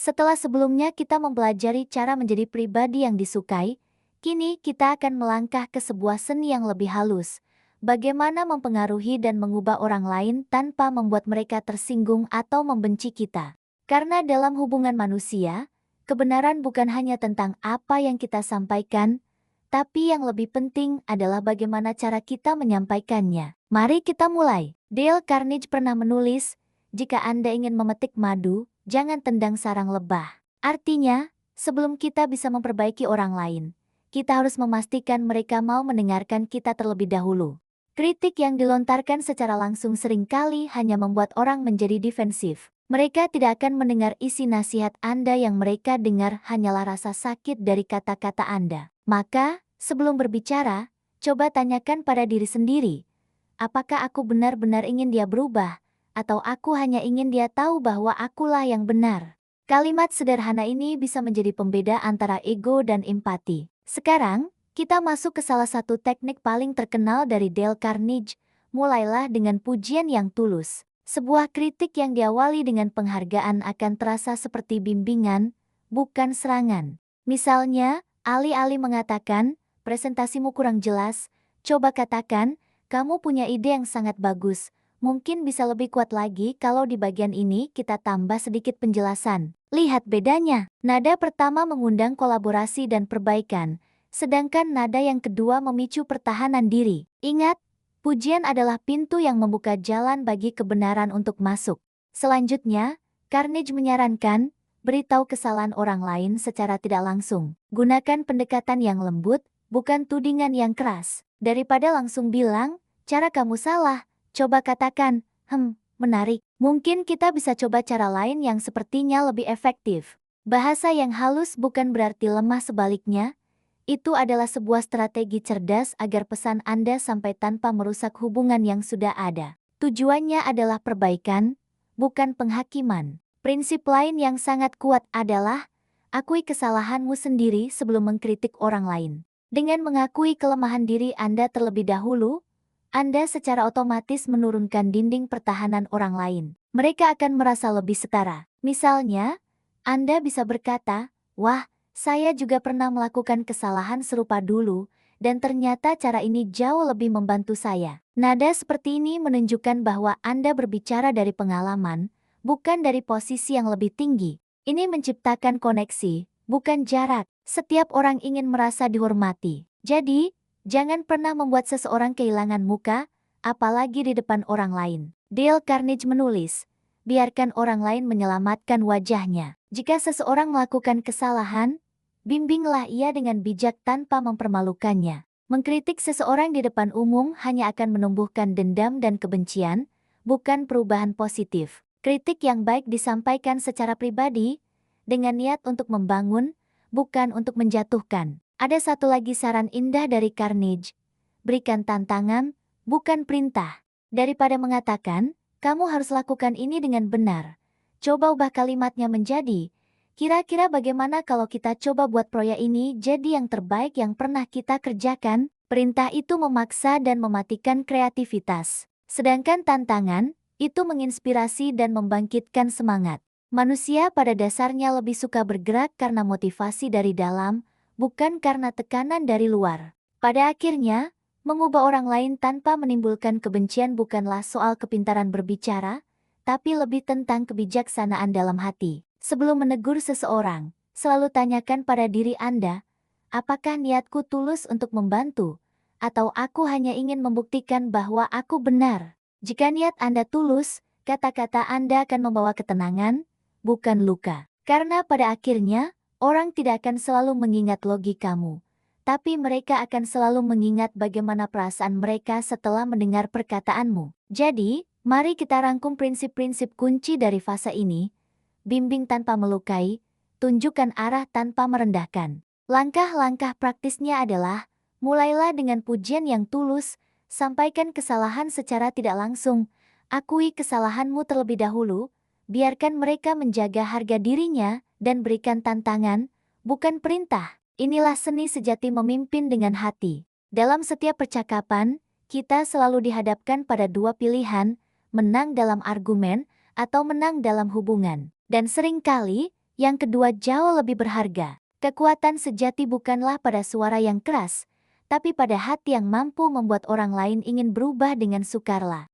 Setelah sebelumnya kita mempelajari cara menjadi pribadi yang disukai, kini kita akan melangkah ke sebuah seni yang lebih halus. Bagaimana mempengaruhi dan mengubah orang lain tanpa membuat mereka tersinggung atau membenci kita. Karena dalam hubungan manusia, kebenaran bukan hanya tentang apa yang kita sampaikan, tapi yang lebih penting adalah bagaimana cara kita menyampaikannya. Mari kita mulai. Dale Carnegie pernah menulis, jika Anda ingin memetik madu, jangan tendang sarang lebah. Artinya, sebelum kita bisa memperbaiki orang lain, kita harus memastikan mereka mau mendengarkan kita terlebih dahulu. Kritik yang dilontarkan secara langsung seringkali hanya membuat orang menjadi defensif. Mereka tidak akan mendengar isi nasihat Anda, yang mereka dengar hanyalah rasa sakit dari kata-kata Anda. Maka, sebelum berbicara, coba tanyakan pada diri sendiri, apakah aku benar-benar ingin dia berubah, atau aku hanya ingin dia tahu bahwa akulah yang benar? Kalimat sederhana ini bisa menjadi pembeda antara ego dan empati. Sekarang, kita masuk ke salah satu teknik paling terkenal dari Dale Carnegie. Mulailah dengan pujian yang tulus. Sebuah kritik yang diawali dengan penghargaan akan terasa seperti bimbingan, bukan serangan. Misalnya, alih-alih mengatakan, presentasimu kurang jelas, coba katakan, kamu punya ide yang sangat bagus. Mungkin bisa lebih kuat lagi kalau di bagian ini kita tambah sedikit penjelasan. Lihat bedanya. Nada pertama mengundang kolaborasi dan perbaikan, sedangkan nada yang kedua memicu pertahanan diri. Ingat, pujian adalah pintu yang membuka jalan bagi kebenaran untuk masuk. Selanjutnya, Carnegie menyarankan, beritahu kesalahan orang lain secara tidak langsung. Gunakan pendekatan yang lembut, bukan tudingan yang keras. Daripada langsung bilang, cara kamu salah, coba katakan, menarik. Mungkin kita bisa coba cara lain yang sepertinya lebih efektif. Bahasa yang halus bukan berarti lemah, sebaliknya. Itu adalah sebuah strategi cerdas agar pesan Anda sampai tanpa merusak hubungan yang sudah ada. Tujuannya adalah perbaikan, bukan penghakiman. Prinsip lain yang sangat kuat adalah, akui kesalahanmu sendiri sebelum mengkritik orang lain. Dengan mengakui kelemahan diri Anda terlebih dahulu, Anda secara otomatis menurunkan dinding pertahanan orang lain. Mereka akan merasa lebih setara. Misalnya, Anda bisa berkata, wah, saya juga pernah melakukan kesalahan serupa dulu, dan ternyata cara ini jauh lebih membantu saya. Nada seperti ini menunjukkan bahwa Anda berbicara dari pengalaman, bukan dari posisi yang lebih tinggi. Ini menciptakan koneksi, bukan jarak. Setiap orang ingin merasa dihormati. Jadi, jangan pernah membuat seseorang kehilangan muka, apalagi di depan orang lain. Dale Carnegie menulis, biarkan orang lain menyelamatkan wajahnya. Jika seseorang melakukan kesalahan, bimbinglah ia dengan bijak tanpa mempermalukannya. Mengkritik seseorang di depan umum hanya akan menumbuhkan dendam dan kebencian, bukan perubahan positif. Kritik yang baik disampaikan secara pribadi, dengan niat untuk membangun, bukan untuk menjatuhkan. Ada satu lagi saran indah dari Carnegie. Berikan tantangan, bukan perintah. Daripada mengatakan, kamu harus lakukan ini dengan benar. Coba ubah kalimatnya menjadi, kira-kira bagaimana kalau kita coba buat proyek ini jadi yang terbaik yang pernah kita kerjakan? Perintah itu memaksa dan mematikan kreativitas. Sedangkan tantangan, itu menginspirasi dan membangkitkan semangat. Manusia pada dasarnya lebih suka bergerak karena motivasi dari dalam, bukan karena tekanan dari luar. Pada akhirnya, mengubah orang lain tanpa menimbulkan kebencian bukanlah soal kepintaran berbicara, tapi lebih tentang kebijaksanaan dalam hati. Sebelum menegur seseorang, selalu tanyakan pada diri Anda, apakah niatku tulus untuk membantu, atau aku hanya ingin membuktikan bahwa aku benar? Jika niat Anda tulus, kata-kata Anda akan membawa ketenangan, bukan luka. Karena pada akhirnya, orang tidak akan selalu mengingat logikamu, tapi mereka akan selalu mengingat bagaimana perasaan mereka setelah mendengar perkataanmu. Jadi, mari kita rangkum prinsip-prinsip kunci dari fase ini. Bimbing tanpa melukai, tunjukkan arah tanpa merendahkan. Langkah-langkah praktisnya adalah, mulailah dengan pujian yang tulus, sampaikan kesalahan secara tidak langsung, akui kesalahanmu terlebih dahulu, biarkan mereka menjaga harga dirinya, dan berikan tantangan, bukan perintah. Inilah seni sejati memimpin dengan hati. Dalam setiap percakapan, kita selalu dihadapkan pada dua pilihan, menang dalam argumen, atau menang dalam hubungan. Dan seringkali, Yang kedua jauh lebih berharga. Kekuatan sejati bukanlah pada suara yang keras, tapi pada hati yang mampu membuat orang lain ingin berubah dengan sukarela.